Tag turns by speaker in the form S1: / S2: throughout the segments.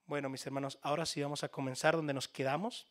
S1: Bueno, mis hermanos, ahora sí vamos a comenzar donde nos quedamos.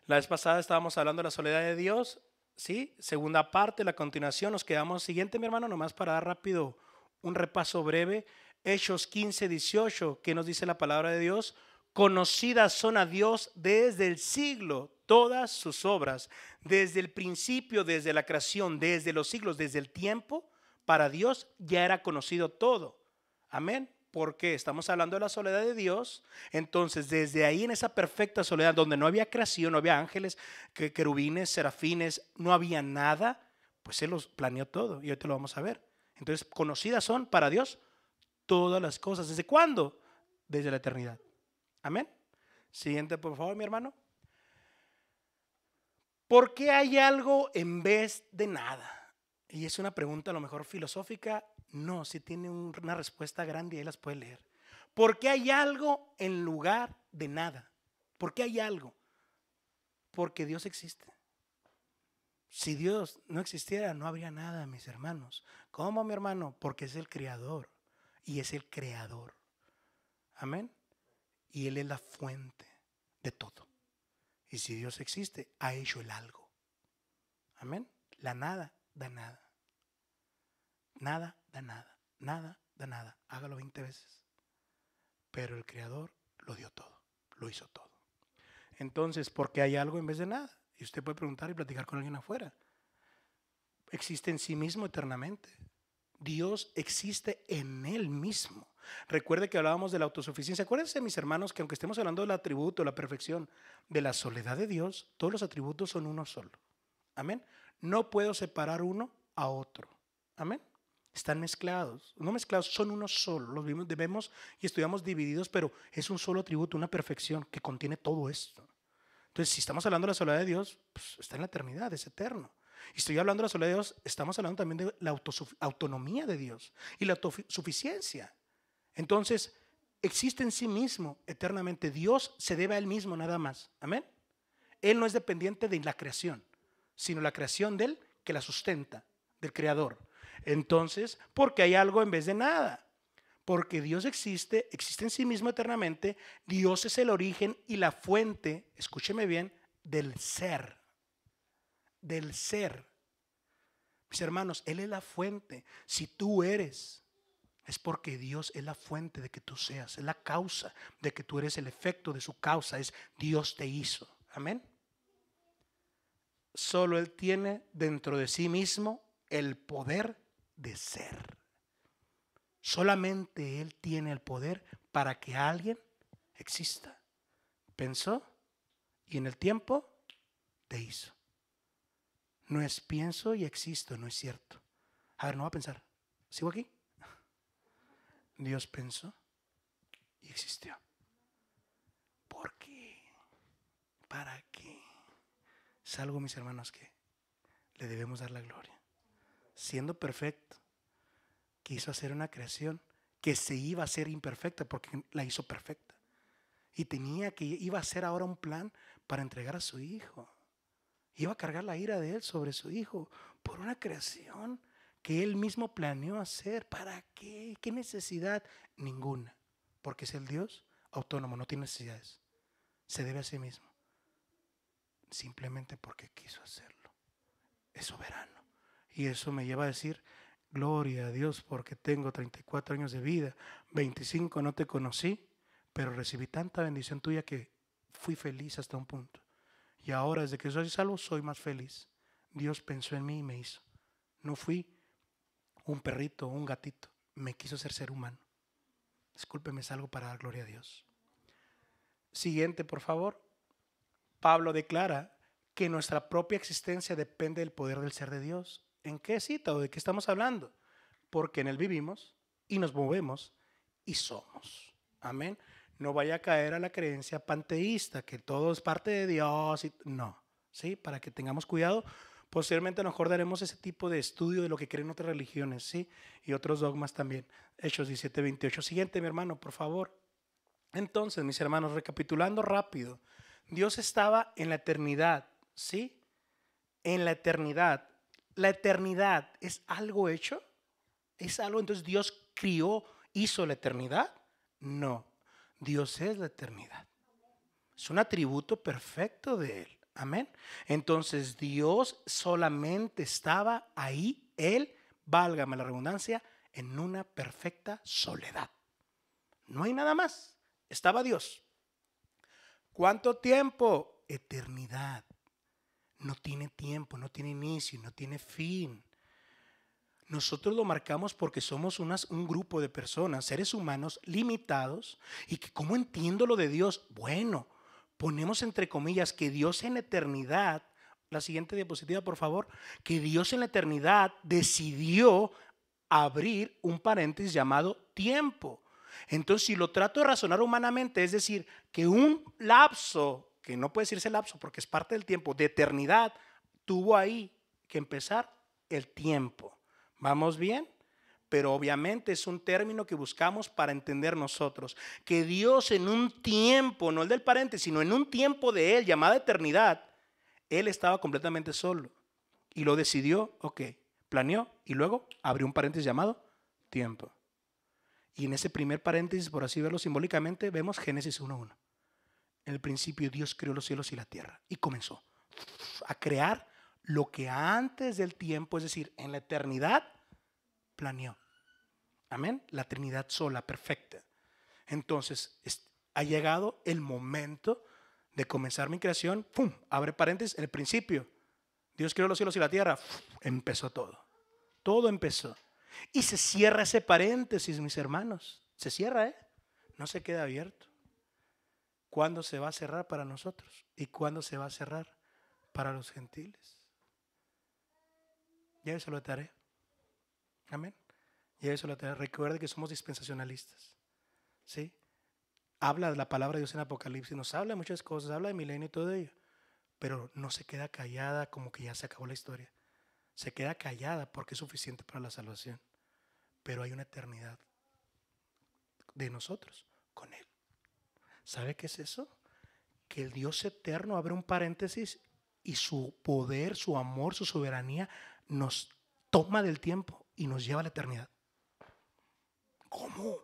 S1: La vez pasada estábamos hablando de la soledad de Dios, ¿sí? Segunda parte, la continuación, nos quedamos siguiente, mi hermano, nomás para dar rápido un repaso breve. Hechos 15:18, ¿qué nos dice la palabra de Dios? Conocidas son a Dios desde el siglo todas sus obras, desde el principio, desde la creación, desde los siglos, desde el tiempo, para Dios ya era conocido todo. Amén. Porque estamos hablando de la soledad de Dios. Entonces, desde ahí en esa perfecta soledad, donde no había creación, no había ángeles, querubines, serafines, no había nada, pues Él los planeó todo y ahorita lo vamos a ver. Entonces, conocidas son para Dios todas las cosas. ¿Desde cuándo? Desde la eternidad. Amén. Siguiente, por favor, mi hermano. ¿Por qué hay algo en vez de nada? Y es una pregunta a lo mejor filosófica. No, sí tiene una respuesta grande y ahí las puede leer. ¿Por qué hay algo en lugar de nada? ¿Por qué hay algo? Porque Dios existe. Si Dios no existiera, no habría nada, mis hermanos. ¿Cómo, mi hermano? Porque es el creador y es el creador. Amén. Y Él es la fuente de todo. Y si Dios existe, ha hecho el algo. Amén. La nada da nada. Nada da nada. Nada da nada. Hágalo 20 veces. Pero el creador lo dio todo. Lo hizo todo. Entonces, ¿por qué hay algo en vez de nada? Y usted puede preguntar y platicar con alguien afuera. Existe en sí mismo eternamente. Dios existe en Él mismo. Recuerde que hablábamos de la autosuficiencia. Acuérdense, mis hermanos, que aunque estemos hablando del atributo, la perfección, de la soledad de Dios, todos los atributos son uno solo. Amén. No puedo separar uno a otro. Amén. Están mezclados. No mezclados, son uno solo. Los vemos y estudiamos divididos, pero es un solo atributo, una perfección que contiene todo esto. Entonces, si estamos hablando de la soledad de Dios, pues está en la eternidad, es eterno. Y estoy hablando de la soledad de Dios, estamos hablando también de la autonomía de Dios y la autosuficiencia. Entonces, existe en sí mismo eternamente. Dios se debe a Él mismo nada más. Amén. Él no es dependiente de la creación, sino la creación de Él que la sustenta, del Creador. Entonces, porque hay algo en vez de nada. Porque Dios existe en sí mismo eternamente. Dios es el origen y la fuente, escúcheme bien, del ser. Del ser. Mis hermanos, Él es la fuente. Si tú eres, es porque Dios es la fuente de que tú seas. Es la causa de que tú eres el efecto de su causa. Es Dios te hizo. Amén. Solo Él tiene dentro de sí mismo el poder de ser. Solamente Él tiene el poder para que alguien exista. Pensó y en el tiempo te hizo. No es pienso y existo, no es cierto. A ver, no va a pensar. ¿Sigo aquí? Dios pensó y existió. ¿Por qué? ¿Para qué? Es algo, mis hermanos, que le debemos dar la gloria. Siendo perfecto, quiso hacer una creación que se iba a hacer imperfecta porque la hizo perfecta. Y iba a hacer ahora un plan para entregar a su hijo. Iba a cargar la ira de Él sobre su hijo por una creación que Él mismo planeó hacer. ¿Para qué? ¿Qué necesidad? Ninguna. Porque es el Dios autónomo, no tiene necesidades. Se debe a sí mismo. Simplemente porque quiso hacerlo. Es soberano. Y eso me lleva a decir, gloria a Dios porque tengo 34 años de vida, 25 no te conocí, pero recibí tanta bendición tuya que fui feliz hasta un punto. Y ahora desde que soy salvo soy más feliz. Dios pensó en mí y me hizo. No fui un perrito o un gatito, me quiso ser humano. Discúlpeme, salgo para dar gloria a Dios. Siguiente, por favor. Pablo declara que nuestra propia existencia depende del poder del ser de Dios. ¿En qué cita o de qué estamos hablando? Porque en Él vivimos y nos movemos y somos. Amén. No vaya a caer a la creencia panteísta, que todo es parte de Dios. No, ¿sí? Para que tengamos cuidado. Posteriormente a lo mejor daremos ese tipo de estudio de lo que creen otras religiones, ¿sí? Y otros dogmas también. Hechos 17:28. Siguiente, mi hermano, por favor. Entonces, mis hermanos, recapitulando rápido. Dios estaba en la eternidad, ¿sí? En la eternidad. La eternidad es algo hecho. ¿Es algo? Entonces Dios crió, hizo la eternidad. No. Dios es la eternidad. Es un atributo perfecto de Él. Amén. Entonces Dios solamente estaba ahí, Él, válgame la redundancia, en una perfecta soledad. No hay nada más. Estaba Dios. ¿Cuánto tiempo? Eternidad. No tiene tiempo, no tiene inicio, no tiene fin. Nosotros lo marcamos porque somos un grupo de personas, seres humanos limitados. Y que, ¿cómo entiendo lo de Dios? Bueno, ponemos entre comillas que Dios en la eternidad, la siguiente diapositiva por favor, que Dios en la eternidad decidió abrir un paréntesis llamado tiempo. Entonces, si lo trato de razonar humanamente, es decir, que un lapso, que no puede decirse lapso porque es parte del tiempo, de eternidad, tuvo ahí que empezar el tiempo. ¿Vamos bien? Pero obviamente es un término que buscamos para entender nosotros. Que Dios en un tiempo, no el del paréntesis, sino en un tiempo de Él, llamada eternidad, Él estaba completamente solo. Y lo decidió, ok, planeó y luego abrió un paréntesis llamado tiempo. Y en ese primer paréntesis, por así verlo simbólicamente, vemos Génesis 1:1. En el principio Dios creó los cielos y la tierra y comenzó a crear lo que antes del tiempo, es decir, en la eternidad, planeó. Amén. La Trinidad sola, perfecta. Entonces, ha llegado el momento de comenzar mi creación. ¡Pum! Abre paréntesis. En el principio, Dios creó los cielos y la tierra. ¡Pum! Empezó todo. Todo empezó. Y se cierra ese paréntesis, mis hermanos. Se cierra, ¿eh? No se queda abierto. ¿Cuándo se va a cerrar para nosotros? ¿Y cuándo se va a cerrar para los gentiles? Ya eso lo tarea. Amén. Ya eso lo tarea. Recuerde que somos dispensacionalistas. ¿Sí? Habla de la palabra de Dios en Apocalipsis. Nos habla de muchas cosas. Habla de milenio y todo ello. Pero no se queda callada como que ya se acabó la historia. Se queda callada porque es suficiente para la salvación. Pero hay una eternidad de nosotros con Él. ¿Sabe qué es eso? Que el Dios eterno abre un paréntesis y su poder, su amor, su soberanía nos toma del tiempo y nos lleva a la eternidad. ¿Cómo?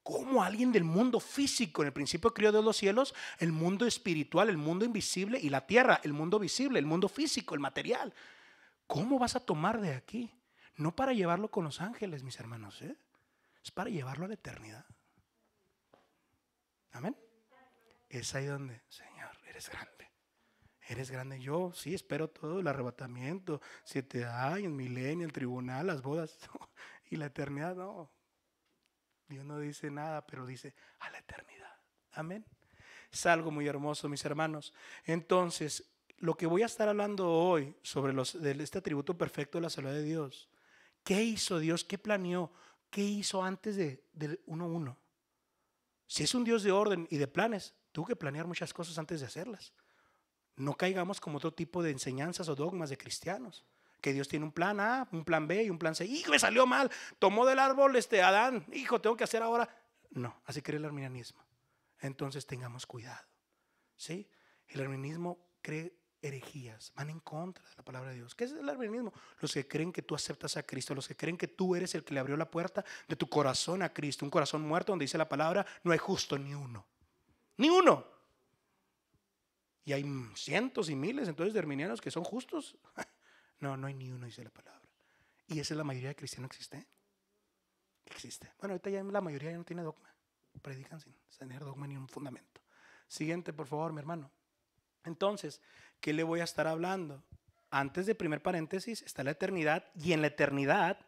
S1: ¿Cómo alguien del mundo físico, en el principio creó Dios los cielos, el mundo espiritual, el mundo invisible y la tierra, el mundo visible, el mundo físico, el material? ¿Cómo vas a tomar de aquí? No para llevarlo con los ángeles, mis hermanos, ¿eh? Es para llevarlo a la eternidad. Amén. Es ahí donde, Señor, eres grande. Eres grande. Yo sí espero todo, el arrebatamiento, 7 años, milenio, el tribunal, las bodas y la eternidad. No, Dios no dice nada, pero dice a la eternidad. Amén. Es algo muy hermoso, mis hermanos. Entonces, lo que voy a estar hablando hoy sobre este atributo perfecto de la salud de Dios. ¿Qué hizo Dios? ¿Qué planeó? ¿Qué hizo antes del 1:1? Si es un Dios de orden y de planes, tuvo que planear muchas cosas antes de hacerlas. No caigamos como otro tipo de enseñanzas o dogmas de cristianos. Que Dios tiene un plan A, un plan B y un plan C. Hijo, me salió mal. Tomó del árbol Adán. Hijo, tengo que hacer ahora. No, así cree el arminianismo. Entonces tengamos cuidado. ¿Sí? El arminianismo cree herejías, van en contra de la palabra de Dios. ¿Qué es el arminianismo? Los que creen que tú aceptas a Cristo, los que creen que tú eres el que le abrió la puerta de tu corazón a Cristo. Un corazón muerto donde dice la palabra, no hay justo ni uno. Ni uno. Y hay cientos y miles entonces de arminianos que son justos. No, no hay ni uno, dice la palabra. Y esa es la mayoría de cristianos que existe. Existe. Bueno, ahorita ya la mayoría ya no tiene dogma. Predican sin tener dogma ni un fundamento. Siguiente, por favor, mi hermano. Entonces, ¿qué le voy a estar hablando? Antes de primer paréntesis está la eternidad. Y en la eternidad,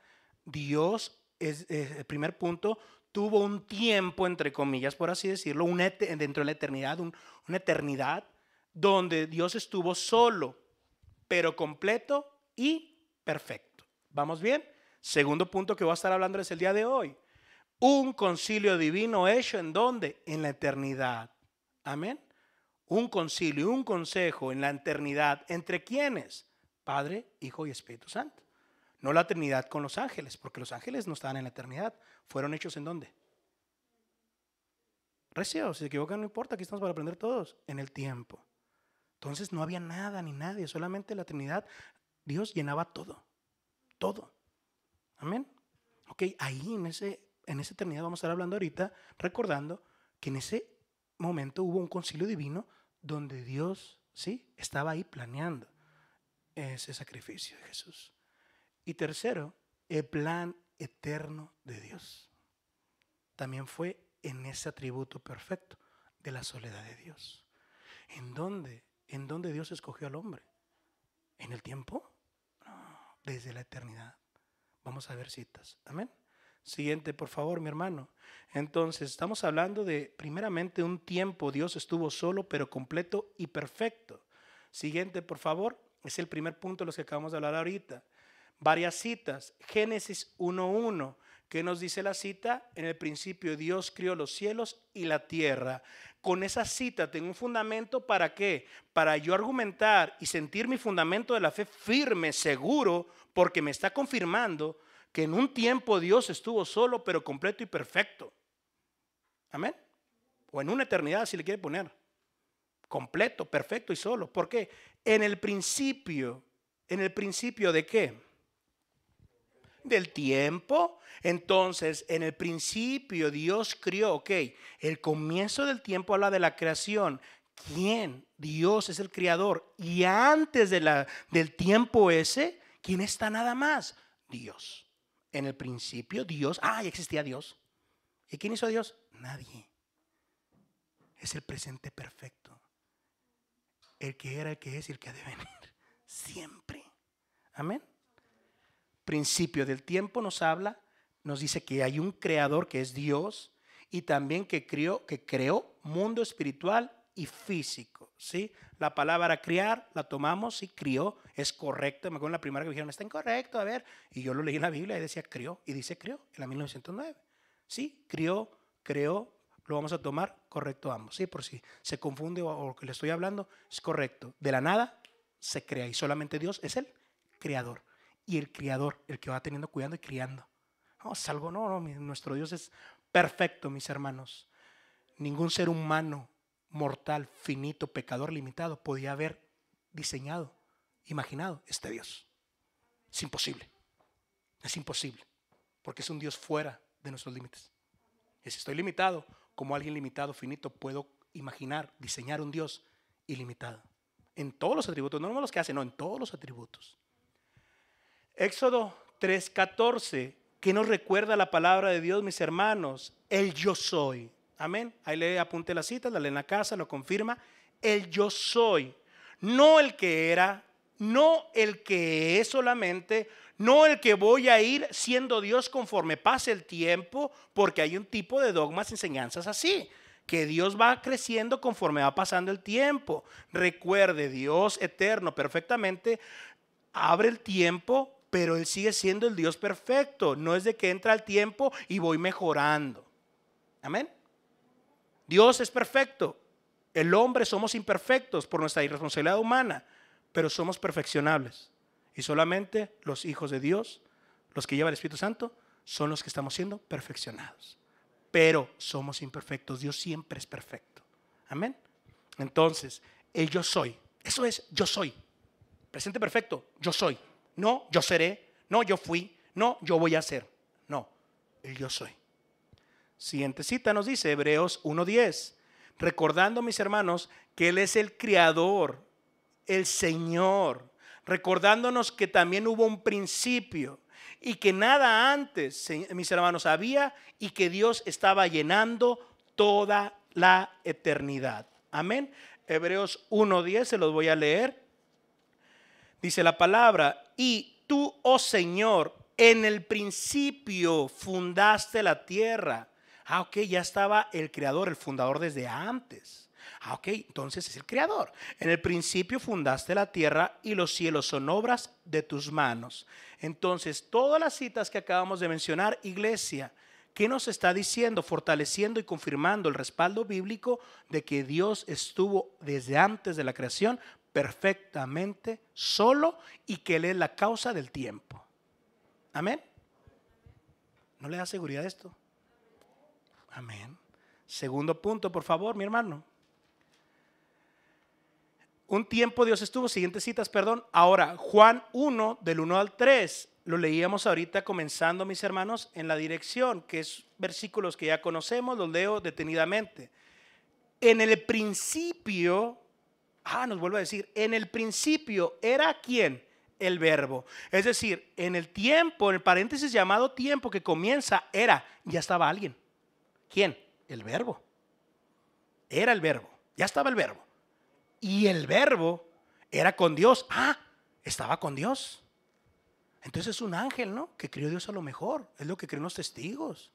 S1: Dios, el primer punto, tuvo un tiempo, entre comillas, por así decirlo, dentro de la eternidad, una eternidad donde Dios estuvo solo, pero completo y perfecto. ¿Vamos bien? Segundo punto que voy a estar hablándoles el día de hoy. Un concilio divino hecho ¿en dónde? En la eternidad. Amén. Un concilio, un consejo en la eternidad. ¿Entre quiénes? Padre, Hijo y Espíritu Santo. No la Trinidad con los ángeles, porque los ángeles no estaban en la eternidad. ¿Fueron hechos en dónde? Recio, si se equivocan no importa, aquí estamos para aprender todos. En el tiempo. Entonces no había nada ni nadie, solamente la Trinidad. Dios llenaba todo, todo. Amén. Ok, ahí en esa eternidad vamos a estar hablando ahorita, recordando que en ese momento hubo un concilio divino donde Dios, ¿sí?, estaba ahí planeando ese sacrificio de Jesús. Y tercero, el plan eterno de Dios también fue en ese atributo perfecto de la soledad de Dios. ¿En dónde? ¿En dónde Dios escogió al hombre? ¿En el tiempo? No, desde la eternidad. Vamos a ver citas. Amén. Siguiente, por favor, mi hermano. Entonces, estamos hablando de, primeramente, un tiempo Dios estuvo solo, pero completo y perfecto. Siguiente, por favor. Es el primer punto de los que acabamos de hablar ahorita. Varias citas. Génesis 1:1. ¿Qué nos dice la cita? En el principio Dios crió los cielos y la tierra. Con esa cita tengo un fundamento. ¿Para qué? Para yo argumentar y sentir mi fundamento de la fe firme, seguro, porque me está confirmando que en un tiempo Dios estuvo solo, pero completo y perfecto. Amén. O en una eternidad, si le quiere poner. Completo, perfecto y solo. ¿Por qué? ¿en el principio de qué? Del tiempo. Entonces, en el principio Dios crió, ok, el comienzo del tiempo habla de la creación. ¿Quién? Dios es el creador. Y antes del tiempo ese, ¿quién está nada más? Dios. En el principio Dios, ya existía Dios. ¿Y quién hizo a Dios? Nadie. Es el presente perfecto. El que era, el que es y el que ha de venir. Siempre. Amén. Principio del tiempo nos habla, nos dice que hay un creador que es Dios y también que creó mundo espiritual y físico, ¿sí? La palabra criar la tomamos y crió, es correcto. Me acuerdo en la primera que me dijeron, está incorrecto, a ver. Y yo lo leí en la Biblia y decía crió, y dice crió, en la 1909. Sí, crió, creó, lo vamos a tomar correcto ambos, ¿sí? Por si se confunde o lo que le estoy hablando, es correcto. De la nada se crea y solamente Dios es el creador. Y el criador, el que va teniendo, cuidando y criando. No, salvo, nuestro Dios es perfecto, mis hermanos. Ningún ser humano, mortal, finito, pecador, limitado, podía haber diseñado, imaginado este Dios. Es imposible. Es imposible. Porque es un Dios fuera de nuestros límites. Y si estoy limitado, como alguien limitado, finito, puedo imaginar, diseñar un Dios ilimitado. En todos los atributos, no los que hace, no, en todos los atributos. Éxodo 3:14, ¿qué nos recuerda la palabra de Dios, mis hermanos? El yo soy. Amén. Ahí le apunte la cita, la lee en la casa, lo confirma. El yo soy. No el que era, no el que es solamente, no el que voy a ir siendo Dios conforme pase el tiempo, porque hay un tipo de dogmas, enseñanzas así, que Dios va creciendo conforme va pasando el tiempo. Recuerde, Dios eterno perfectamente abre el tiempo, pero Él sigue siendo el Dios perfecto. No es de que entra el tiempo y voy mejorando. Amén. Dios es perfecto. El hombre somos imperfectos por nuestra irresponsabilidad humana, pero somos perfeccionables. Y solamente los hijos de Dios, los que lleva el Espíritu Santo, son los que estamos siendo perfeccionados. Pero somos imperfectos. Dios siempre es perfecto. Amén. Entonces, el yo soy. Eso es yo soy. Presente perfecto, yo soy. No, yo seré. No, yo fui. No, yo voy a ser. No, el yo soy. Siguiente cita nos dice Hebreos 1:10. Recordando, mis hermanos, que Él es el creador, el Señor. Recordándonos que también hubo un principio y que nada antes, mis hermanos, había y que Dios estaba llenando toda la eternidad. Amén. Hebreos 1:10, se los voy a leer. Dice la palabra, y tú, oh Señor, en el principio fundaste la tierra. Ok, ya estaba el creador, el fundador desde antes. Ok, entonces es el creador. En el principio fundaste la tierra y los cielos son obras de tus manos. Entonces, todas las citas que acabamos de mencionar, iglesia, ¿qué nos está diciendo? Fortaleciendo y confirmando el respaldo bíblico de que Dios estuvo desde antes de la creación perfectamente solo y que Él es la causa del tiempo. Amén. ¿No le da seguridad esto? Amén. Segundo punto, por favor, mi hermano. Un tiempo Dios estuvo, siguientes citas, perdón. Ahora, Juan 1, del 1 al 3. lo leíamos ahorita comenzando, mis hermanos, en la dirección, que es versículos que ya conocemos, los leo detenidamente. En el principio, nos vuelve a decir, en el principio era ¿quién? El verbo. Es decir, en el tiempo, en el paréntesis llamado tiempo que comienza, ya estaba alguien. ¿Quién? El verbo. Era el verbo, ya estaba el verbo. Y el verbo era con Dios. Estaba con Dios. Entonces es un ángel, ¿no? Que crió Dios a lo mejor. Es lo que creen los testigos.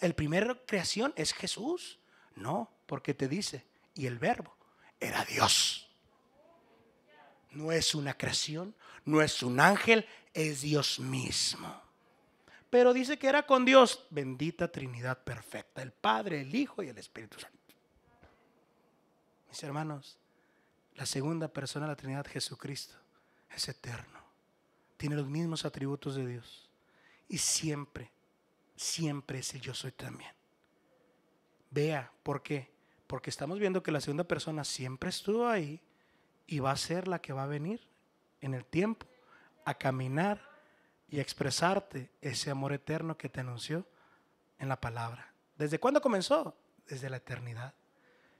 S1: El primer creación es Jesús. No, porque te dice, y el verbo era Dios. No es una creación, no es un ángel, es Dios mismo. Pero dice que era con Dios. Bendita Trinidad perfecta, el Padre, el Hijo y el Espíritu Santo. Mis hermanos, la segunda persona de la Trinidad, Jesucristo, es eterno. Tiene los mismos atributos de Dios. Y siempre, siempre es el yo soy también. Vea, ¿por qué? Porque estamos viendo que la segunda persona siempre estuvo ahí y va a ser la que va a venir en el tiempo a caminar y a expresarte ese amor eterno que te anunció en la palabra. ¿Desde cuándo comenzó? Desde la eternidad.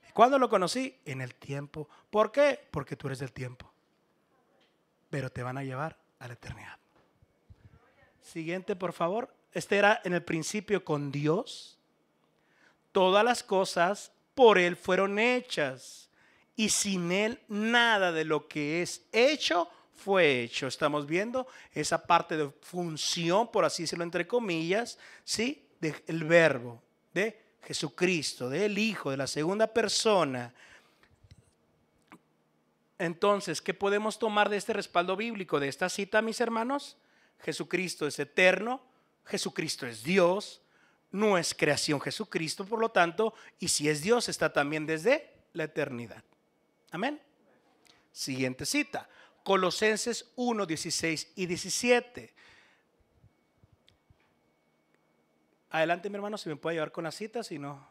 S1: ¿Y cuándo lo conocí? En el tiempo. ¿Por qué? Porque tú eres del tiempo. Pero te van a llevar a la eternidad. Siguiente, por favor. Este era en el principio con Dios. Todas las cosas por Él fueron hechas. Y sin Él nada de lo que es hecho fue hecho. Estamos viendo esa parte de función, por así decirlo entre comillas, ¿sí? Del verbo, de Jesucristo, del Hijo, de la segunda persona. Entonces, ¿qué podemos tomar de este respaldo bíblico, de esta cita, mis hermanos? Jesucristo es eterno, Jesucristo es Dios, no es creación Jesucristo, por lo tanto, y si es Dios, está también desde la eternidad. Amén. Siguiente cita, Colosenses 1, 16 y 17. Adelante, mi hermano, si me puede ayudar con la cita, si no.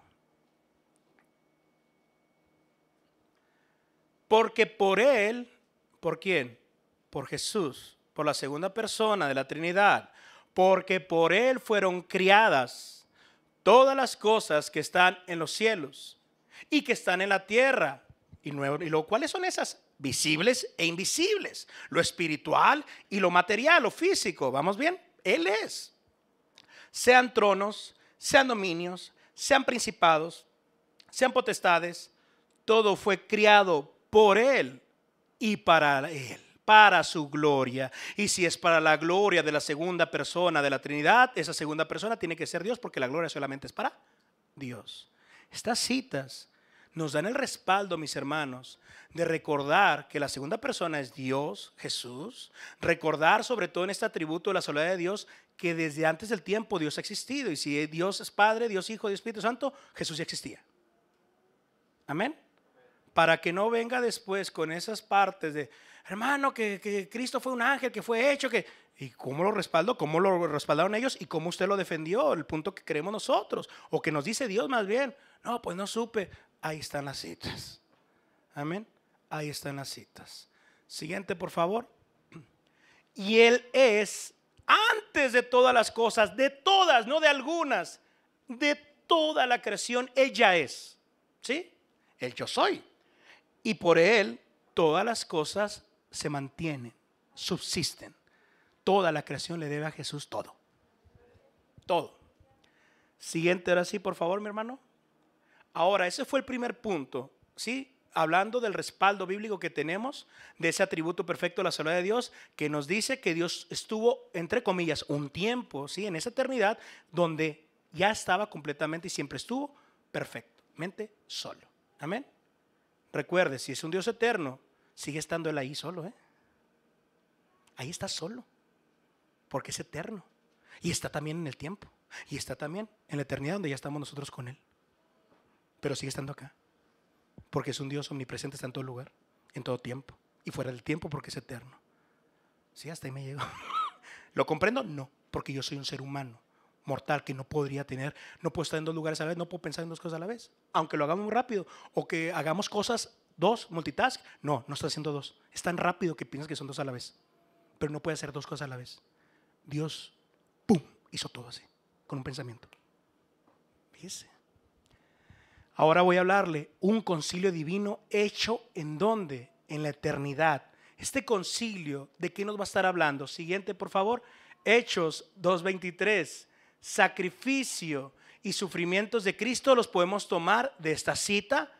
S1: Porque por Él, ¿por quién? Por Jesús, por la segunda persona de la Trinidad. Porque por Él fueron criadas todas las cosas que están en los cielos y que están en la tierra. Y luego, ¿cuáles son esas? Visibles e invisibles. Lo espiritual y lo material, lo físico. ¿Vamos bien? Él es. Sean tronos, sean dominios, sean principados, sean potestades. Todo fue criado por Él y para Él, para su gloria. Y si es para la gloria de la segunda persona de la Trinidad, esa segunda persona tiene que ser Dios, porque la gloria solamente es para Dios. Estas citas nos dan el respaldo, mis hermanos, de recordar que la segunda persona es Dios, Jesús. Recordar sobre todo en este atributo de la soledad de Dios, que desde antes del tiempo Dios ha existido. Y si Dios es Padre, Dios Hijo, Dios Espíritu Santo, Jesús ya existía. Amén. Para que no venga después con esas partes de, hermano, que Cristo fue un ángel, que fue hecho, ¿y cómo lo respaldó? ¿Cómo lo respaldaron ellos? ¿Y cómo usted lo defendió? El punto que creemos nosotros, o que nos dice Dios más bien. No, pues no supe. Ahí están las citas. Amén. Ahí están las citas. Siguiente, por favor. Y Él es antes de todas las cosas, de todas, no de algunas, de toda la creación, ella es. ¿Sí? El yo soy. Y por Él todas las cosas se mantienen, subsisten. Toda la creación le debe a Jesús todo. Todo. Siguiente, ahora sí, por favor, mi hermano. Ahora, ese fue el primer punto, ¿sí? Hablando del respaldo bíblico que tenemos de ese atributo perfecto de la soledad de Dios, que nos dice que Dios estuvo, entre comillas, un tiempo, ¿sí? En esa eternidad donde ya estaba completamente y siempre estuvo perfectamente solo. Amén. Recuerde, si es un Dios eterno, sigue estando Él ahí solo, ¿eh? Ahí está solo, porque es eterno. Y está también en el tiempo. Y está también en la eternidad donde ya estamos nosotros con Él. Pero sigue estando acá, porque es un Dios omnipresente, está en todo lugar, en todo tiempo. Y fuera del tiempo porque es eterno. Sí, hasta ahí me llegó. ¿Lo comprendo? No, porque yo soy un ser humano mortal que no podría tener, no puedo estar en dos lugares a la vez, no puedo pensar en dos cosas a la vez, aunque lo hagamos muy rápido, o que hagamos cosas dos, multitask. No, no está haciendo dos, es tan rápido que piensas que son dos a la vez, pero no puede hacer dos cosas a la vez. Dios, ¡pum!, hizo todo así, con un pensamiento. Fíjese. Ahora voy a hablarle un concilio divino hecho ¿en dónde? En la eternidad. Este concilio, ¿de qué nos va a estar hablando? Siguiente, por favor. Hechos 2:23. Sacrificio y sufrimientos de Cristo los podemos tomar de esta cita,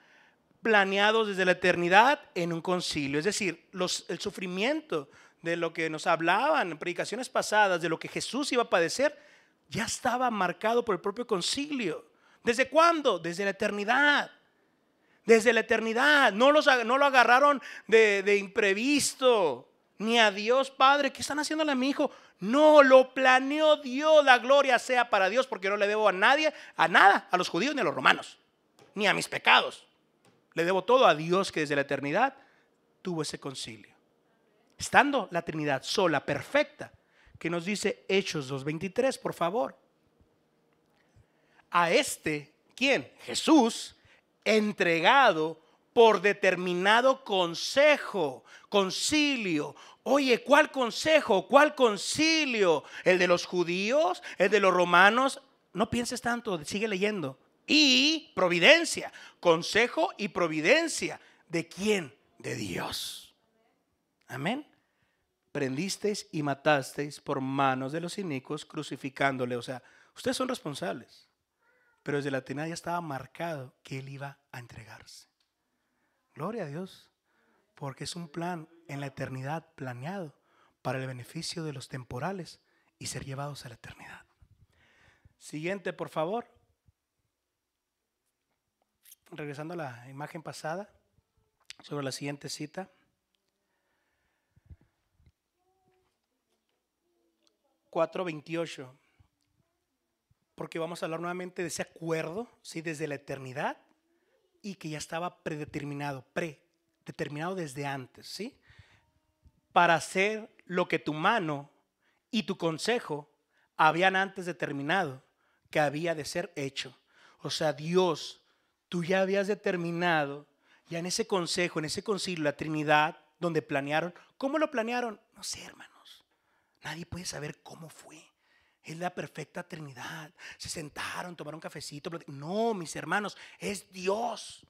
S1: planeados desde la eternidad en un concilio. Es decir, el sufrimiento de lo que nos hablaban en predicaciones pasadas, de lo que Jesús iba a padecer, ya estaba marcado por el propio concilio. ¿Desde cuándo? Desde la eternidad. Desde la eternidad. No lo agarraron de imprevisto. Ni a Dios Padre, ¿qué están haciéndole a mi hijo? No, lo planeó Dios. La gloria sea para Dios, porque no le debo a nadie, a nada, a los judíos ni a los romanos, ni a mis pecados. Le debo todo a Dios, que desde la eternidad tuvo ese concilio. Estando la Trinidad sola, perfecta, que nos dice Hechos 2:23, por favor. A ¿quién? Jesús, entregado por determinado consejo, concilio. Oye, ¿cuál consejo? ¿Cuál concilio? ¿El de los judíos? ¿El de los romanos? No pienses tanto, sigue leyendo. Y providencia, consejo y providencia. ¿De quién? De Dios. Amén. Prendisteis y matasteis por manos de los inicuos, crucificándole. O sea, ustedes son responsables. Pero desde la eternidad ya estaba marcado que Él iba a entregarse. Gloria a Dios, porque es un plan en la eternidad planeado para el beneficio de los temporales y ser llevados a la eternidad. Siguiente, por favor. Regresando a la imagen pasada, sobre la siguiente cita. 4:28. Porque vamos a hablar nuevamente de ese acuerdo, ¿sí? Desde la eternidad, y que ya estaba predeterminado desde antes, ¿sí? Para hacer lo que tu mano y tu consejo habían antes determinado que había de ser hecho. O sea, Dios, tú ya habías determinado, ya en ese consejo, en ese concilio, la Trinidad, donde planearon. ¿Cómo lo planearon? No sé, hermanos. Nadie puede saber cómo fue. Es la perfecta Trinidad. Se sentaron, tomaron un cafecito. No, mis hermanos, es Dios.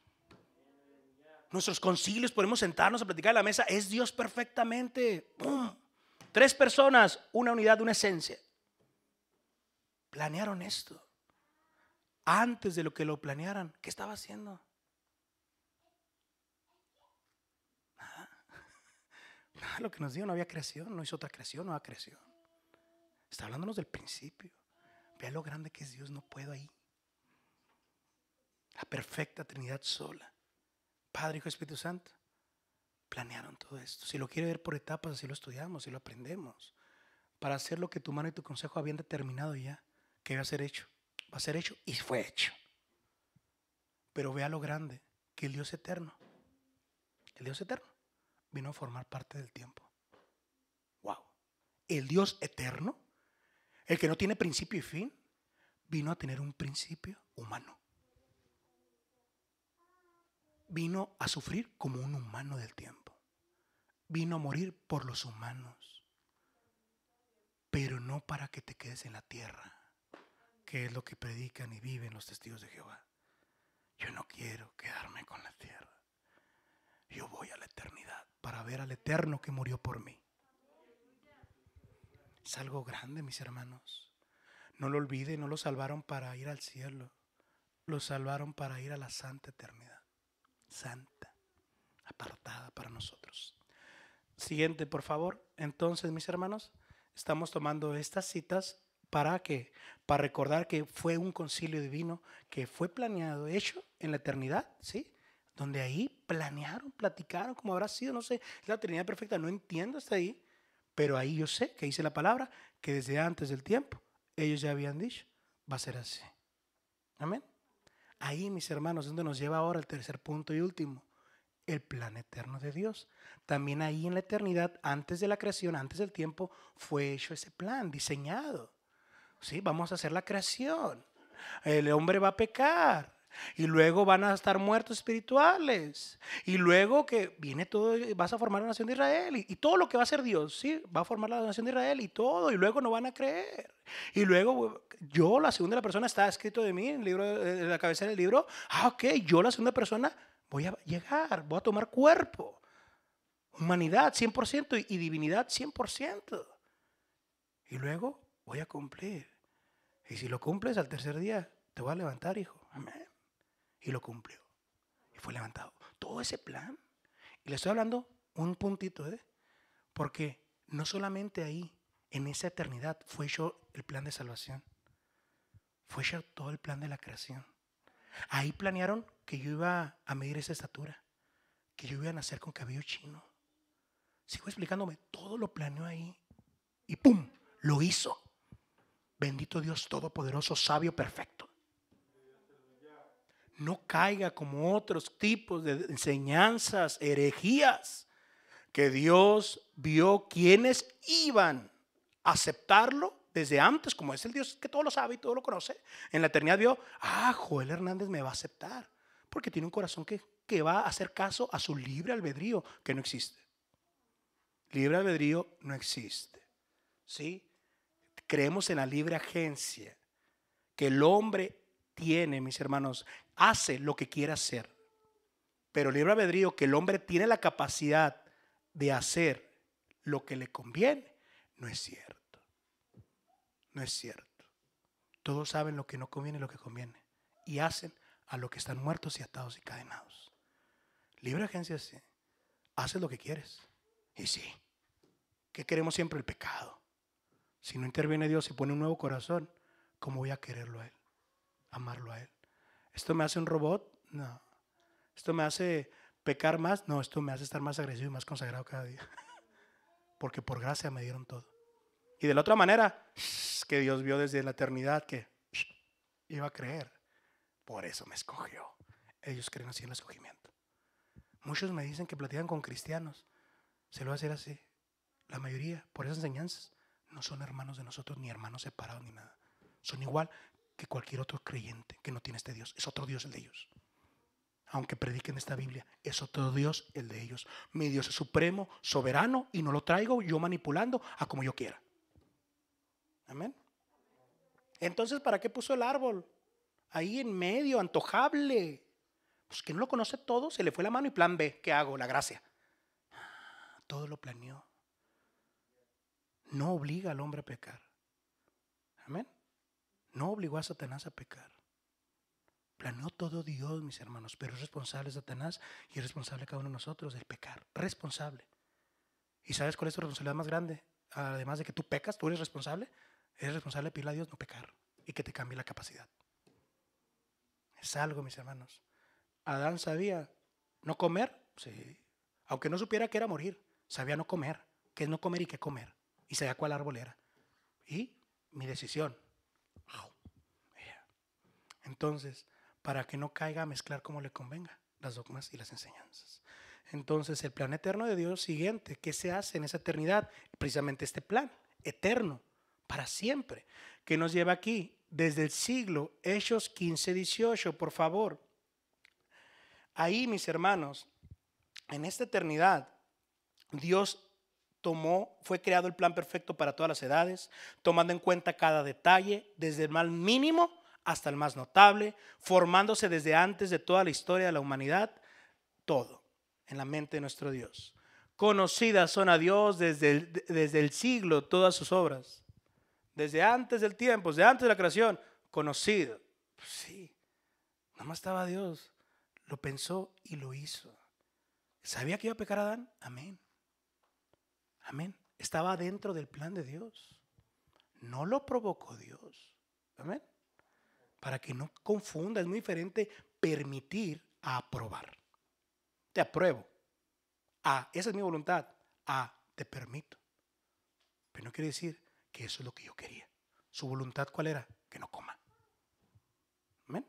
S1: Nuestros concilios podemos sentarnos a platicar a la mesa. Es Dios perfectamente. ¡Pum! 3 personas, una unidad, una esencia. Planearon esto. Antes de lo que lo planearan, ¿qué estaba haciendo? Nada. Nada, lo que nos dio, no había creación. No hizo otra creación, nueva creación. Está hablándonos del principio. Vea lo grande que es Dios, no puedo ahí. La perfecta Trinidad sola. Padre, Hijo y Espíritu Santo. Planearon todo esto. Si lo quiere ver por etapas, así lo estudiamos, así lo aprendemos. Para hacer lo que tu mano y tu consejo habían determinado ya, que iba a ser hecho. Va a ser hecho y fue hecho. Pero vea lo grande, que el Dios eterno vino a formar parte del tiempo. Wow. El Dios eterno, el que no tiene principio y fin, vino a tener un principio humano. Vino a sufrir como un humano del tiempo. Vino a morir por los humanos. Pero no para que te quedes en la tierra, que es lo que predican y viven los testigos de Jehová. Yo no quiero quedarme con la tierra. Yo voy a la eternidad para ver al eterno que murió por mí. Es algo grande, mis hermanos. No lo olviden, no lo salvaron para ir al cielo. Lo salvaron para ir a la santa eternidad. Santa, apartada para nosotros. Siguiente, por favor. Entonces, mis hermanos, estamos tomando estas citas para recordar que fue un concilio divino que fue planeado, hecho en la eternidad, ¿sí? Donde ahí planearon, platicaron como habrá sido, no sé, es la Trinidad perfecta, no entiendo hasta ahí, pero ahí yo sé que dice la palabra que desde antes del tiempo ellos ya habían dicho, va a ser así. Amén. Ahí, mis hermanos, es donde nos lleva ahora el tercer punto y último, el plan eterno de Dios. También ahí en la eternidad, antes de la creación, antes del tiempo, fue hecho ese plan, diseñado. Sí, vamos a hacer la creación. El hombre va a pecar. Y luego van a estar muertos espirituales. Y luego que viene todo, vas a formar la nación de Israel. Y todo lo que va a hacer Dios, ¿sí? Va a formar la nación de Israel y todo. Y luego no van a creer. Y luego yo, la segunda persona, está escrito de mí en el libro, en la cabecera del libro. Ok, yo, la segunda persona, voy a llegar, voy a tomar cuerpo. Humanidad 100% y divinidad 100%. Y luego voy a cumplir. Y si lo cumples al tercer día, te voy a levantar, hijo. Amén. Y lo cumplió. Y fue levantado. Todo ese plan. Y le estoy hablando un puntito, porque no solamente ahí, en esa eternidad, fue hecho el plan de salvación. Fue hecho todo el plan de la creación. Ahí planearon que yo iba a medir esa estatura. Que yo iba a nacer con cabello chino. Sigo explicándome. Todo lo planeó ahí. Y ¡pum! Lo hizo. Bendito Dios Todopoderoso, sabio, perfecto. No caiga como otros tipos de enseñanzas, herejías, que Dios vio quienes iban a aceptarlo desde antes, como es el Dios que todo lo sabe y todo lo conoce. En la eternidad vio, Joel Hernández me va a aceptar, porque tiene un corazón que va a hacer caso a su libre albedrío, que no existe. Libre albedrío no existe. ¿Sí? Creemos en la libre agencia, que el hombre tiene, mis hermanos, hace lo que quiere hacer. Pero libre albedrío, que el hombre tiene la capacidad de hacer lo que le conviene, no es cierto. No es cierto. Todos saben lo que no conviene y lo que conviene. Y hacen a lo que están muertos y atados y cadenados. Libre agencia sí. Haces lo que quieres. Y sí. ¿Qué queremos siempre? El pecado. Si no interviene Dios y pone un nuevo corazón, ¿cómo voy a quererlo a Él? Amarlo a Él. ¿Esto me hace un robot? No. ¿Esto me hace pecar más? No, esto me hace estar más agresivo y más consagrado cada día. Porque por gracia me dieron todo. Y de la otra manera, que Dios vio desde la eternidad que iba a creer. Por eso me escogió. Ellos creen así en el escogimiento. Muchos me dicen que platican con cristianos. Se lo va a hacer así. La mayoría, por esas enseñanzas, no son hermanos de nosotros, ni hermanos separados, ni nada. Son igual que cualquier otro creyente que no tiene este Dios. Es otro Dios el de ellos. Aunque prediquen esta Biblia, es otro Dios el de ellos. Mi Dios es supremo, soberano, y no lo traigo yo manipulando a como yo quiera. Amén. Entonces, ¿para qué puso el árbol? Ahí en medio, antojable. Pues que no lo conoce todo, se le fue la mano y plan B, ¿qué hago? La gracia. Todo lo planeó. No obliga al hombre a pecar. Amén. No obligó a Satanás a pecar. Planeó todo Dios, mis hermanos, pero es responsable Satanás y es responsable cada uno de nosotros del pecar. Responsable. ¿Y sabes cuál es tu responsabilidad más grande? Además de que tú pecas, tú eres responsable. Eres responsable de pedirle a Dios no pecar y que te cambie la capacidad. Es algo, mis hermanos. Adán sabía no comer, sí. Aunque no supiera que era morir, sabía no comer, qué es no comer y qué comer. Y sabía cuál árbol era. Y mi decisión. Entonces, para que no caiga a mezclar como le convenga las dogmas y las enseñanzas. Entonces, el plan eterno de Dios siguiente, ¿qué se hace en esa eternidad? Precisamente este plan eterno, para siempre, que nos lleva aquí desde el siglo, Hechos 15:18, por favor. Ahí, mis hermanos, en esta eternidad, Dios fue creado el plan perfecto para todas las edades, tomando en cuenta cada detalle, desde el más mínimo hasta el más notable, formándose desde antes de toda la historia de la humanidad, todo en la mente de nuestro Dios. Conocidas son a Dios desde el siglo todas sus obras, desde antes del tiempo, desde antes de la creación, conocido. Pues sí, nada más estaba Dios, lo pensó y lo hizo. ¿Sabía que iba a pecar Adán? Amén. Amén. Estaba dentro del plan de Dios. No lo provocó Dios. Amén. Para que no confunda, es muy diferente permitir a aprobar. Te apruebo. Esa es mi voluntad. Te permito. Pero no quiere decir que eso es lo que yo quería. ¿Su voluntad cuál era? Que no coma. Amén.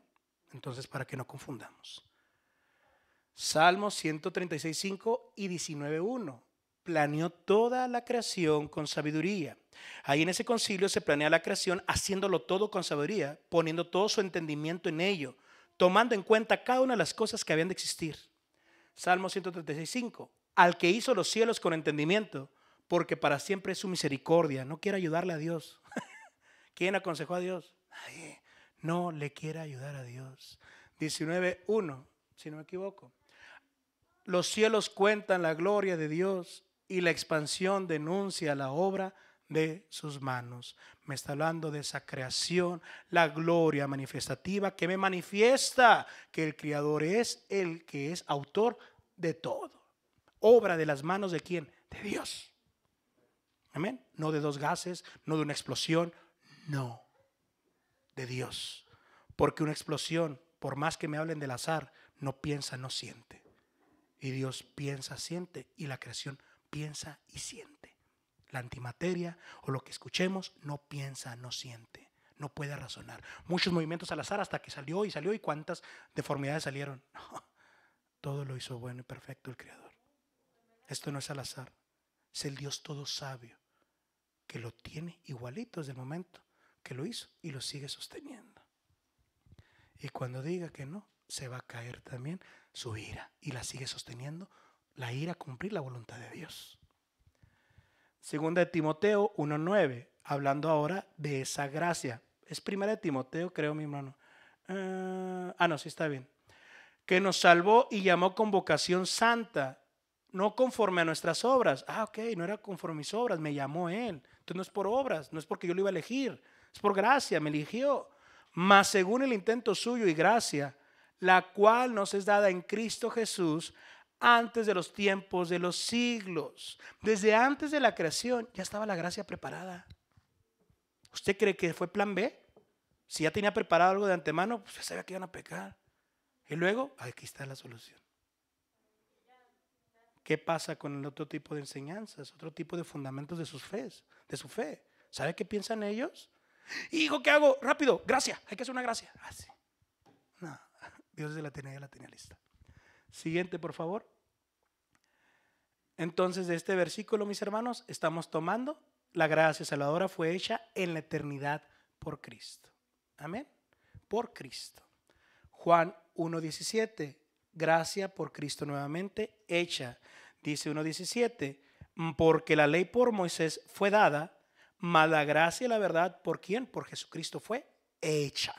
S1: Entonces, para que no confundamos. Salmos 136:5 y 19:1. Planeó toda la creación con sabiduría. Ahí en ese concilio se planea la creación haciéndolo todo con sabiduría, poniendo todo su entendimiento en ello. tomando en cuenta cada una de las cosas que habían de existir. Salmo 136:5. Al que hizo los cielos con entendimiento, porque para siempre es su misericordia. No quiere ayudarle a Dios. ¿Quién aconsejó a Dios? Nadie. No le quiere ayudar a Dios. 19:1, si no me equivoco. Los cielos cuentan la gloria de Dios y la expansión denuncia la obra de sus manos. Me está hablando de esa creación, la gloria manifestativa que me manifiesta que el Creador es el que es autor de todo. Obra de las manos de ¿quién? De Dios. Amén. No de dos gases, no de una explosión, no, de Dios. Porque una explosión, por más que me hablen del azar, no piensa, no siente. Y Dios piensa, siente, y la creación piensa y siente. La antimateria o lo que escuchemos no piensa, no siente, no puede razonar. Muchos movimientos al azar hasta que salió y cuántas deformidades salieron. No, todo lo hizo bueno y perfecto el Creador. Esto no es al azar, es el Dios todo sabio que lo tiene igualito desde el momento que lo hizo y lo sigue sosteniendo. Y cuando diga que no, se va a caer también su ira y la sigue sosteniendo, la ira a cumplir la voluntad de Dios. Segunda de Timoteo 1:9, hablando ahora de esa gracia. Es primera de Timoteo, creo, mi hermano. No, sí está bien. Que nos salvó y llamó con vocación santa, no conforme a nuestras obras. Ok, no era conforme a mis obras, me llamó Él. Entonces no es por obras, no es porque yo lo iba a elegir, es por gracia, me eligió. Mas según el intento suyo y gracia, la cual nos es dada en Cristo Jesús antes de los tiempos de los siglos. Desde antes de la creación ya estaba la gracia preparada. ¿Usted cree que fue plan B? Si ya tenía preparado algo de antemano, pues ya sabía que iban a pecar. Y luego, aquí está la solución. ¿Qué pasa con el otro tipo de enseñanzas? Otro tipo de fundamentos de su fe. ¿Sabe qué piensan ellos? Hijo, ¿qué hago? Rápido, gracia, hay que hacer una gracia. Sí. No, Dios ya la tenía lista. Siguiente, por favor. Entonces, de este versículo, mis hermanos, estamos tomando la gracia salvadora fue hecha en la eternidad por Cristo. Amén. Por Cristo. Juan 1:17. Gracia por Cristo nuevamente hecha. Dice 1:17. Porque la ley por Moisés fue dada, mas la gracia y la verdad, ¿por quién? Por Jesucristo fue hecha.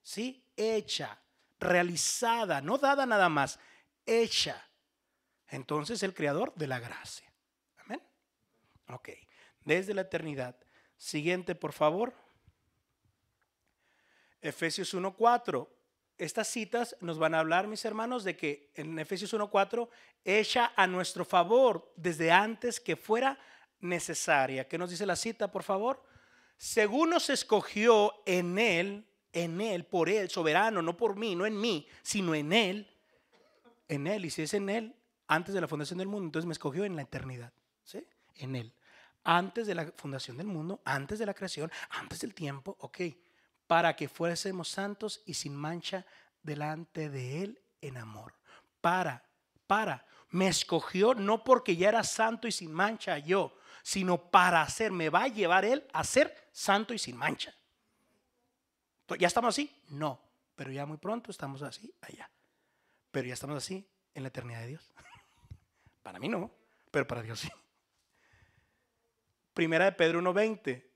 S1: ¿Sí? Hecha. Realizada. No dada nada más. Hecha. Entonces el creador de la gracia. Amén. Ok. Desde la eternidad. Siguiente, por favor. Efesios 1:4. Estas citas nos van a hablar, mis hermanos, de que en Efesios 1:4, hecha a nuestro favor desde antes que fuera necesaria. ¿Qué nos dice la cita, por favor? Según nos escogió en Él, por Él, soberano, no por mí, no en mí, sino en Él. En Él, y si es en Él, antes de la fundación del mundo, entonces me escogió en la eternidad. ¿Sí? En Él. Antes de la fundación del mundo, antes de la creación, antes del tiempo, ok. Para que fuésemos santos y sin mancha delante de Él en amor. Me escogió no porque ya era santo y sin mancha yo, sino para me va a llevar Él a ser santo y sin mancha. ¿Ya estamos así? No, pero ya muy pronto estamos así allá. Pero ya estamos así en la eternidad de Dios. Para mí no, pero para Dios sí. Primera de Pedro 1:20.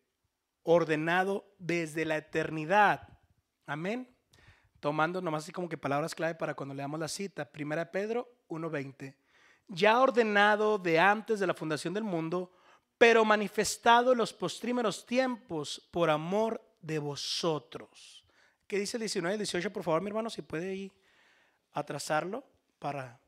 S1: Ordenado desde la eternidad. Amén. Tomando nomás así como que palabras clave para cuando leamos la cita. Primera de Pedro 1:20. Ya ordenado de antes de la fundación del mundo, pero manifestado en los postrímeros tiempos por amor de vosotros. ¿Qué dice el 19 y el 18, por favor, mi hermano? Si puede ir a trazarlo para...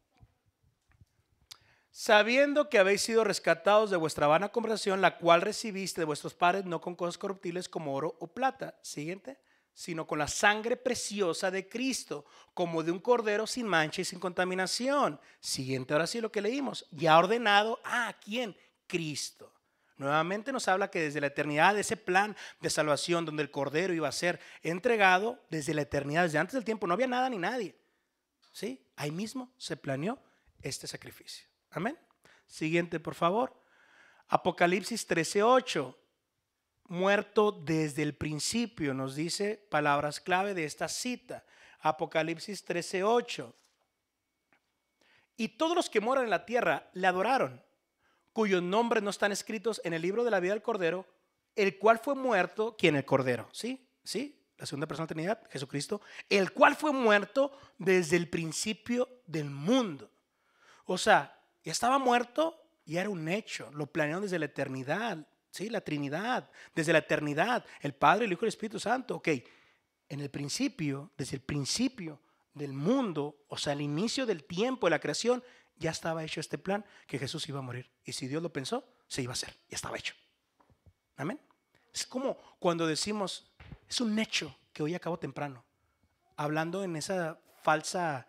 S1: Sabiendo que habéis sido rescatados de vuestra vana conversación, la cual recibiste de vuestros padres, no con cosas corruptibles como oro o plata, siguiente, sino con la sangre preciosa de Cristo, como de un cordero sin mancha y sin contaminación. Siguiente, ahora sí lo que leímos, ya ordenado a ¿quién? Cristo. Nuevamente nos habla que desde la eternidad, de ese plan de salvación donde el cordero iba a ser entregado, desde la eternidad, desde antes del tiempo, no había nada ni nadie. ¿Sí? Ahí mismo se planeó este sacrificio. Amén. Siguiente, por favor. Apocalipsis 13:8. Muerto desde el principio, nos dice palabras clave de esta cita. Apocalipsis 13:8. Y todos los que moran en la tierra le adoraron, cuyos nombres no están escritos en el libro de la vida del Cordero, el cual fue muerto. ¿Quién? El Cordero. ¿Sí? ¿Sí? La segunda persona de la Trinidad, Jesucristo, el cual fue muerto desde el principio del mundo. O sea, ya estaba muerto, ya era un hecho. Lo planearon desde la eternidad. ¿Sí? La Trinidad, desde la eternidad. El Padre, el Hijo y el Espíritu Santo. Ok, en el principio, desde el principio del mundo, o sea, al inicio del tiempo de la creación, ya estaba hecho este plan que Jesús iba a morir. Y si Dios lo pensó, se iba a hacer. Ya estaba hecho. Amén. Es como cuando decimos, es un hecho que hoy acabo temprano, hablando en esa falsa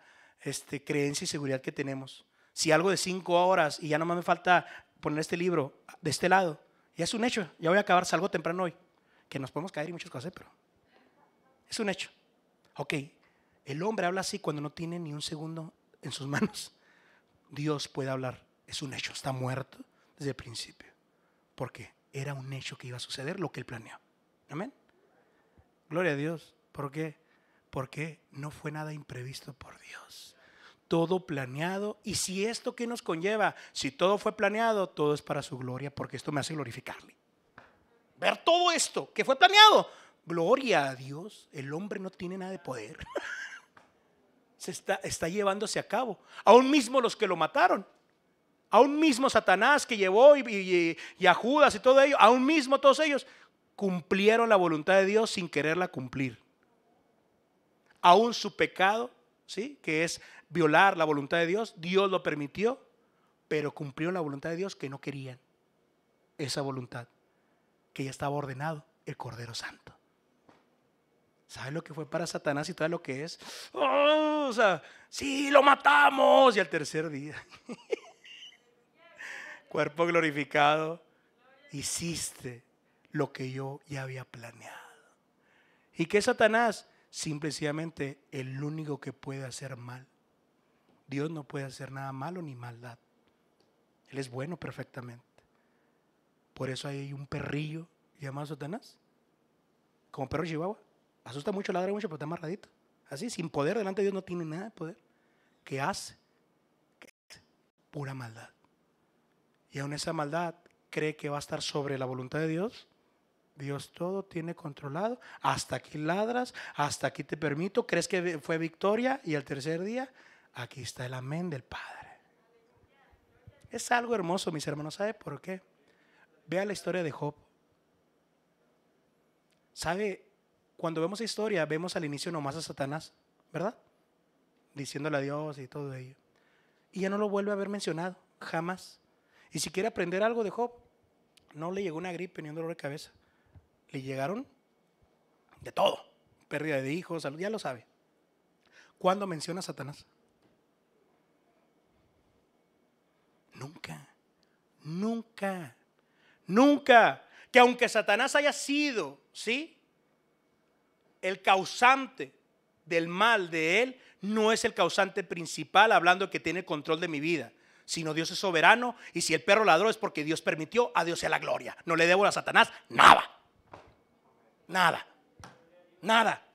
S1: creencia y seguridad que tenemos. Si algo de 5 horas y ya nomás me falta poner este libro de este lado, ya es un hecho, ya voy a acabar, salgo temprano hoy. Que nos podemos caer y muchas cosas, pero es un hecho. Ok, el hombre habla así cuando no tiene ni un segundo en sus manos. Dios puede hablar, es un hecho, está muerto desde el principio. ¿Por qué? Era un hecho que iba a suceder, lo que él planeó. Amén. Gloria a Dios. ¿Por qué? Porque no fue nada imprevisto por Dios. Todo planeado. Y si esto que nos conlleva, si todo fue planeado, todo es para su gloria, porque esto me hace glorificarle. Ver todo esto que fue planeado. Gloria a Dios. El hombre no tiene nada de poder. Se está llevándose a cabo. Aún mismo los que lo mataron. Aún mismo Satanás que llevó y a Judas y todo ello. Aún mismo todos ellos cumplieron la voluntad de Dios sin quererla cumplir. Aún su pecado, ¿sí? Que es violar la voluntad de Dios, Dios lo permitió, pero cumplieron la voluntad de Dios que no querían. Esa voluntad que ya estaba ordenado, el Cordero Santo. ¿Sabes lo que fue para Satanás y todo lo que es? Oh, o sea, sí, lo matamos. Y al tercer día, cuerpo glorificado, hiciste lo que yo ya había planeado. ¿Y qué es Satanás? Simplemente el único que puede hacer mal. Dios no puede hacer nada malo ni maldad. Él es bueno perfectamente. Por eso hay un perrillo llamado Satanás, como perro chihuahua. Asusta mucho, ladra mucho, pero está amarradito. Así, sin poder, delante de Dios no tiene nada de poder. ¿Qué hace? Pura maldad. Y aún esa maldad cree que va a estar sobre la voluntad de Dios. Dios todo tiene controlado. Hasta aquí ladras, hasta aquí te permito. ¿Crees que fue victoria? Y al tercer día, aquí está el amén del Padre. Es algo hermoso, mis hermanos. ¿Sabe por qué? Vea la historia de Job. ¿Sabe? Cuando vemos la historia, vemos al inicio nomás a Satanás, ¿verdad? Diciéndole a Dios y todo ello. Y ya no lo vuelve a haber mencionado, jamás. Y si quiere aprender algo de Job, no le llegó una gripe ni un dolor de cabeza. Le llegaron de todo. Pérdida de hijos, salud, ya lo sabe. ¿Cuándo menciona a Satanás? Nunca. Nunca. Nunca. Que aunque Satanás haya sido, ¿sí?, el causante del mal de él, no es el causante principal, hablando de que tiene control de mi vida, sino Dios es soberano. Y si el perro ladró es porque Dios permitió. A Dios sea la gloria. No le debo a Satanás nada. Nada. Nada.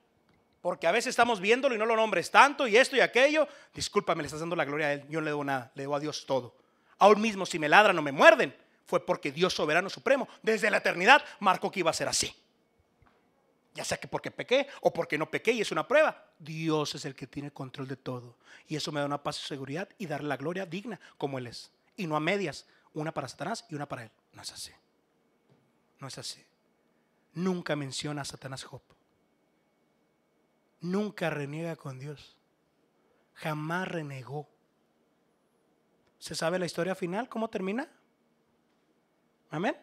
S1: Porque a veces estamos viéndolo y no lo nombres tanto y esto y aquello. Discúlpame, le estás dando la gloria a él. Yo no le debo nada, le debo a Dios todo. Aún mismo si me ladran o me muerden, fue porque Dios soberano supremo desde la eternidad marcó que iba a ser así. Ya sea que porque pequé o porque no pequé y es una prueba. Dios es el que tiene control de todo. Y eso me da una paz y seguridad y darle la gloria digna como Él es. Y no a medias, una para Satanás y una para Él. No es así. No es así. Nunca menciona a Satanás Job. Nunca reniega con Dios. Jamás renegó. ¿Se sabe la historia final? ¿Cómo termina? Amén.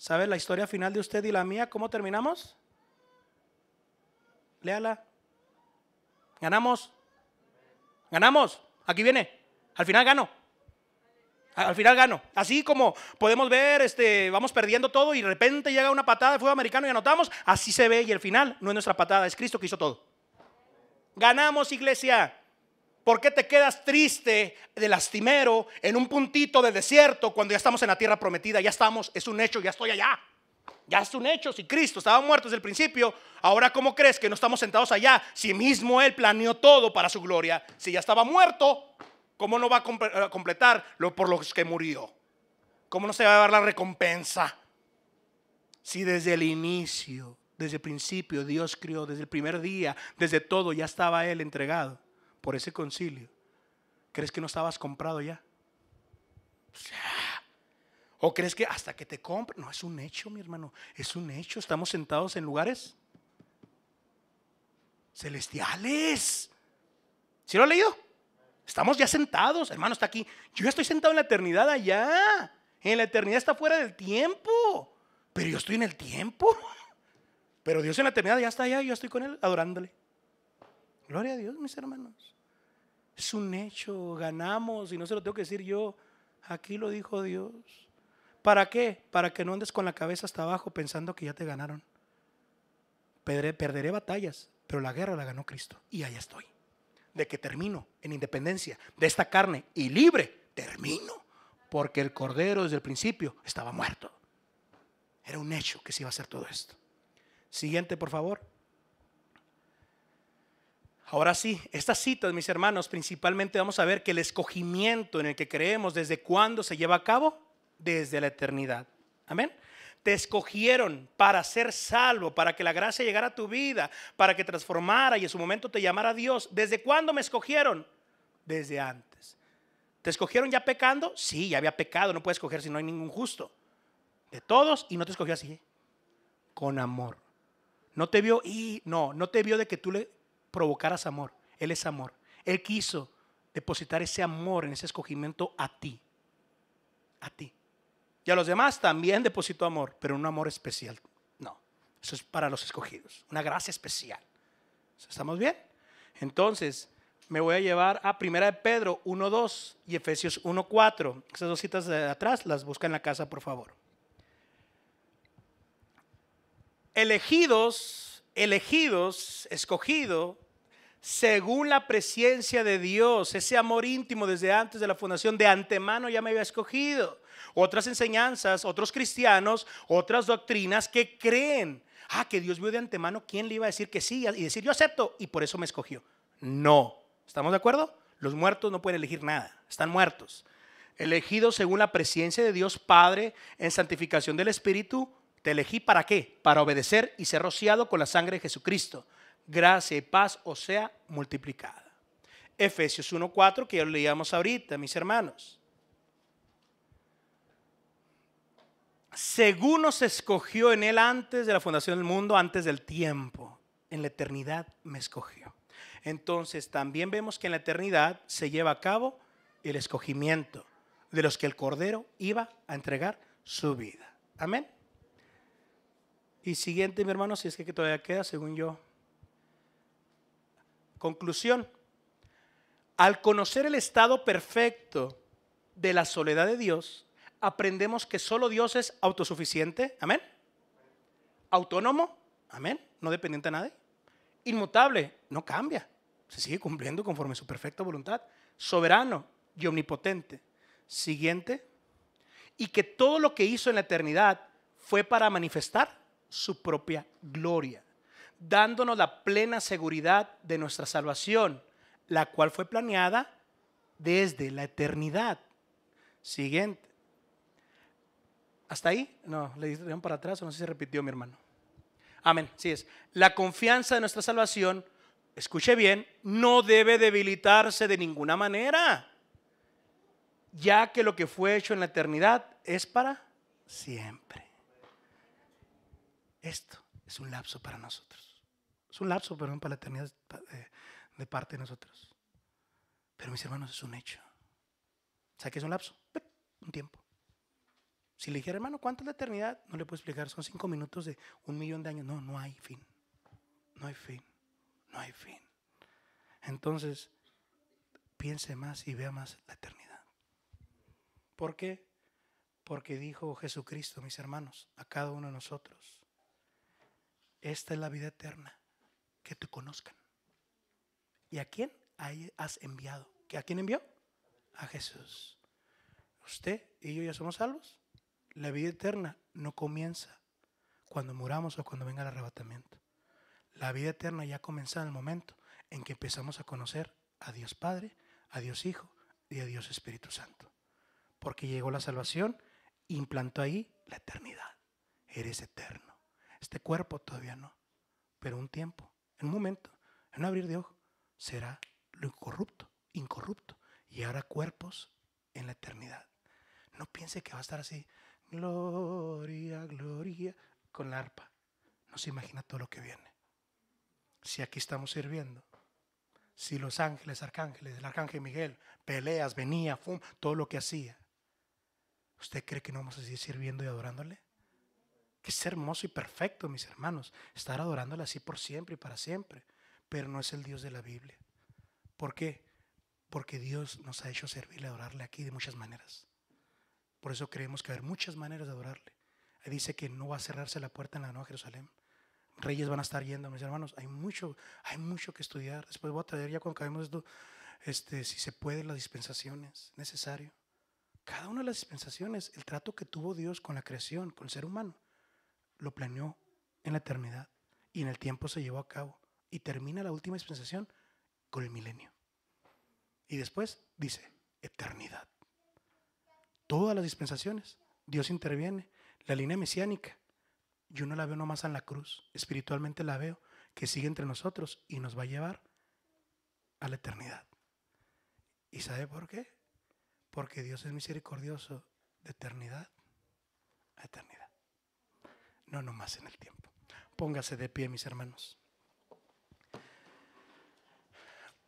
S1: ¿Sabe la historia final de usted y la mía? ¿Cómo terminamos? Léala. Ganamos. Ganamos. Aquí viene. Al final gano. Al final gano. Así como podemos ver, vamos perdiendo todo y de repente llega una patada de fútbol americano y anotamos. Así se ve y el final no es nuestra patada, es Cristo que hizo todo. Ganamos, iglesia. ¿Por qué te quedas triste, de lastimero, en un puntito de desierto cuando ya estamos en la tierra prometida? Ya estamos, es un hecho, ya estoy allá. Ya es un hecho. Si Cristo estaba muerto desde el principio, ahora ¿cómo crees que no estamos sentados allá? Si mismo Él planeó todo para su gloria. Si ya estaba muerto, ¿cómo no va a completar por los que murió? ¿Cómo no se va a dar la recompensa? Si desde el inicio, desde el principio, Dios crió, desde el primer día, desde todo, ya estaba Él entregado por ese concilio. ¿Crees que no estabas comprado ya? ¿O crees que hasta que te compren? No, es un hecho, mi hermano. Es un hecho. Estamos sentados en lugares celestiales. ¿Sí lo has leído? Estamos ya sentados, hermano, está aquí. Yo ya estoy sentado en la eternidad allá. En la eternidad está fuera del tiempo. Pero yo estoy en el tiempo. Pero Dios en la eternidad ya está allá y yo estoy con Él adorándole. Gloria a Dios, mis hermanos. Es un hecho, ganamos y no se lo tengo que decir yo. Aquí lo dijo Dios. ¿Para qué? Para que no andes con la cabeza hasta abajo pensando que ya te ganaron. Perderé batallas, pero la guerra la ganó Cristo. Y allá estoy. De que termino en independencia de esta carne y libre, termino. Porque el Cordero desde el principio estaba muerto. Era un hecho que se iba a hacer todo esto. Siguiente, por favor. Ahora sí, estas citas, mis hermanos, principalmente vamos a ver que el escogimiento en el que creemos, ¿desde cuándo se lleva a cabo? Desde la eternidad. Amén. Te escogieron para ser salvo, para que la gracia llegara a tu vida, para que transformara y en su momento te llamara Dios. ¿Desde cuándo me escogieron? Desde antes. ¿Te escogieron ya pecando? Sí, ya había pecado, no puedes escoger si no hay ningún justo. De todos, y no te escogió así, con amor. No te vio no te vio de que tú le provocaras amor. Él es amor. Él quiso depositar ese amor en ese escogimiento a ti. A ti. Y a los demás también depositó amor, pero un amor especial. No, eso es para los escogidos. Una gracia especial. ¿Estamos bien? Entonces, me voy a llevar a 1 de Pedro 1:2 y Efesios 1:4. Esas dos citas de atrás las busca en la casa, por favor. Elegidos, escogido, según la presencia de Dios, ese amor íntimo desde antes de la fundación, de antemano ya me había escogido. Otras enseñanzas, otros cristianos, otras doctrinas que creen, que Dios vio de antemano, ¿quién le iba a decir que sí? Y decir, yo acepto, y por eso me escogió. No, ¿estamos de acuerdo? Los muertos no pueden elegir nada, están muertos. Elegidos según la presencia de Dios Padre en santificación del Espíritu. Te elegí ¿para qué? Para obedecer y ser rociado con la sangre de Jesucristo. Gracia y paz os sea multiplicada. Efesios 1:4, que ya lo leíamos ahorita, mis hermanos. Según nos escogió en Él antes de la fundación del mundo, antes del tiempo, en la eternidad me escogió. Entonces también vemos que en la eternidad se lleva a cabo el escogimiento de los que el Cordero iba a entregar su vida. Amén. Y siguiente, mi hermano, si es que todavía queda, según yo. Conclusión. Al conocer el estado perfecto de la soledad de Dios, aprendemos que solo Dios es autosuficiente. Amén. Autónomo. Amén. No dependiente de nadie. Inmutable. No cambia. Se sigue cumpliendo conforme a su perfecta voluntad. Soberano y omnipotente. Siguiente. Y que todo lo que hizo en la eternidad fue para manifestar su propia gloria, dándonos la plena seguridad de nuestra salvación, la cual fue planeada desde la eternidad. Siguiente. ¿Hasta ahí? No, le dieron para atrás o no sé si se repitió, mi hermano. Amén, sí es. La confianza de nuestra salvación, escuche bien, no debe debilitarse de ninguna manera, ya que lo que fue hecho en la eternidad es para siempre. Esto es un lapso para nosotros. Es un lapso, perdón, para la eternidad de parte de nosotros. Pero mis hermanos, es un hecho. ¿Sabe qué es un lapso? Un tiempo. Si le dijera, hermano, ¿cuánto es la eternidad? No le puedo explicar, son 5 minutos de 1.000.000 de años. No, no hay fin. No hay fin. No hay fin. Entonces, piense más y vea más la eternidad. ¿Por qué? Porque dijo Jesucristo, mis hermanos, a cada uno de nosotros: esta es la vida eterna, que te conozcan. ¿Y a quién has enviado? ¿A quién envió? A Jesús. Usted y yo ya somos salvos. La vida eterna no comienza cuando muramos o cuando venga el arrebatamiento. La vida eterna ya comienza en el momento en que empezamos a conocer a Dios Padre, a Dios Hijo y a Dios Espíritu Santo. Porque llegó la salvación, implantó ahí la eternidad. Eres eterno. Este cuerpo todavía no, pero un tiempo, en un momento, en un abrir de ojos, será lo incorrupto, y habrá cuerpos en la eternidad. No piense que va a estar así, gloria, gloria, con la arpa. No se imagina todo lo que viene. Si aquí estamos sirviendo, si los ángeles, arcángeles, el arcángel Miguel, peleas, venía, todo lo que hacía, ¿usted cree que no vamos a seguir sirviendo y adorándole? Que es hermoso y perfecto, mis hermanos, estar adorándole así por siempre y para siempre, pero no es el Dios de la Biblia. ¿Por qué? Porque Dios nos ha hecho servirle, adorarle aquí de muchas maneras. Por eso creemos que hay muchas maneras de adorarle. Ahí dice que no va a cerrarse la puerta en la Nueva Jerusalén. Reyes van a estar yendo, mis hermanos. Hay mucho que estudiar. Después voy a traer, ya cuando acabemos esto, si se puede, las dispensaciones, necesario. Cada una de las dispensaciones, el trato que tuvo Dios con la creación, con el ser humano, lo planeó en la eternidad y en el tiempo se llevó a cabo. Y termina la última dispensación con el milenio. Y después dice, eternidad. Todas las dispensaciones, Dios interviene. La línea mesiánica, yo no la veo nomás en la cruz, espiritualmente la veo, que sigue entre nosotros y nos va a llevar a la eternidad. ¿Y sabe por qué? Porque Dios es misericordioso de eternidad a eternidad. No nomás en el tiempo. Póngase de pie, mis hermanos.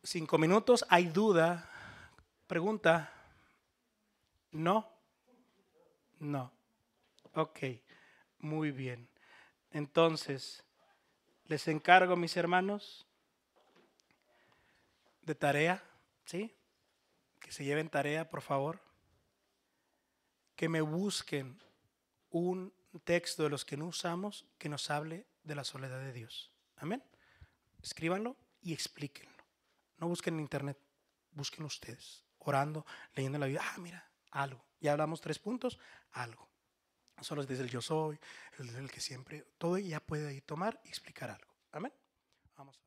S1: 5 minutos, ¿hay duda? Pregunta. ¿No? No. Ok, muy bien. Entonces, les encargo, mis hermanos, de tarea, ¿sí? Que se lleven tarea, por favor. Que me busquen un texto de los que no usamos que nos hable de la soledad de Dios. Amén. Escríbanlo y explíquenlo. No busquen en internet, busquen ustedes, orando, leyendo la Biblia. Mira, algo. Ya hablamos 3 puntos, algo. Solo desde el yo soy, el que siempre, todo ya puede ahí tomar y explicar algo. Amén. Vamos.